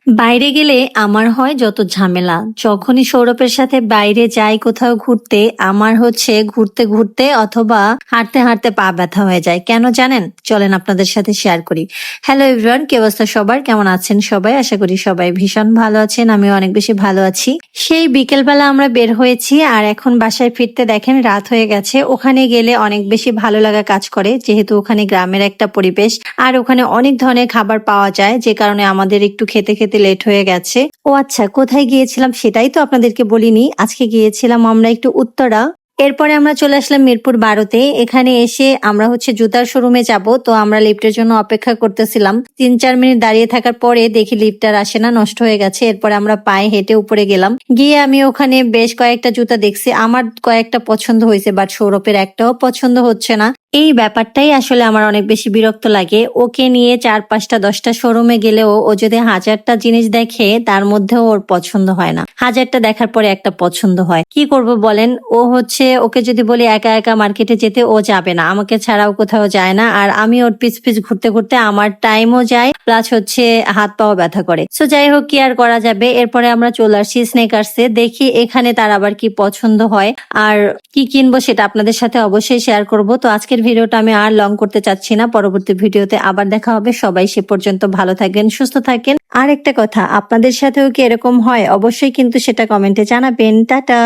বাইরে গেলে আমার হয় যত ঝামেলা। যখনই সৌরভের সাথে বাইরে যাই কোথাও ঘুরতে, আমার হচ্ছে ঘুরতে ঘুরতে অথবা হাঁটতে হাঁটতে পা ব্যথা হয়ে যায়। কেন জানেন? চলেন আপনাদের সাথে শেয়ার করি। হ্যালো এভরিওয়ান, কি অবস্থা সবার? কেমন আছেন সবাই? আশা করি সবাই ভীষণ ভালো আছেন। আমিও অনেক বেশি ভালো আছি। সেই বিকেলবেলা আমরা বের হয়েছি আর এখন বাসায় ফিরতে দেখেন রাত হয়ে গেছে। ওখানে গেলে অনেক বেশি ভালো লাগা কাজ করে, যেহেতু ওখানে গ্রামের একটা পরিবেশ আর ওখানে অনেক ধরনের খাবার পাওয়া যায়, যে কারণে আমাদের একটু খেতে খেতে লেট হয়ে গেছে। ও আচ্ছা, কোথায় গিয়েছিলাম সেটাই তো আপনাদেরকে বলিনি। আজকে গিয়েছিলাম আমরা একটু উত্তরা। এরপরে আমরা চলে আসলাম মিরপুর 12-তে। এখানে এসে আমরা হচ্ছে জুতার শোরুমে যাব, তো আমরা লিফটের জন্য অপেক্ষা করতেছিলাম। 3-4 মিনিট দাঁড়িয়ে থাকার পরে দেখি লিফট আর আসে না, নষ্ট হয়ে গেছে। এরপরে আমরা পায়ে হেঁটে উপরে গেলাম। গিয়ে আমি ওখানে বেশ কয়েকটা জুতা দেখছি, আমার কয়েকটা পছন্দ হয়েছে, বাট সৌরভের একটাও পছন্দ হচ্ছে না। এই ব্যাপারটাই আসলে আমার অনেক বেশি বিরক্ত লাগে। ওকে নিয়ে 4-5টা-10টা শোরুমে গেলেও ও যদি 1000টা জিনিস দেখে তার মধ্যেও ওর পছন্দ হয় না। 1000টা দেখার পরে একটা পছন্দ হয়। কি করব বলেন? ও হচ্ছে, ওকে যদি বলি একা একা মার্কেটে যেতে, ও যাবে না, আমাকে ছাড়াও কোথাও যায় না। আর আমি ওর পিছ পিছ ঘুরতে ঘুরতে আমার টাইমও যায়, প্লাস হচ্ছে হাত পাও ব্যথা করে। সো যাই হোক, কি আর করা যাবে। এরপরে আমরা চলে আসছি স্নেকার্সে। দেখি এখানে তার আবার কি পছন্দ হয় আর কি কিনবো সেটা আপনাদের সাথে অবশ্যই শেয়ার করব। তো আজকের ভিডিওটা আমি আর লং করতে চাচ্ছি না, পরবর্তী ভিডিওতে আবার দেখা হবে। সবাই সে পর্যন্ত ভালো থাকবেন, সুস্থ থাকেন। আর একটা কথা, আপনাদের সাথেও কি এরকম হয়? অবশ্যই কিন্তু সেটা কমেন্টে জানাবেন। টাটা।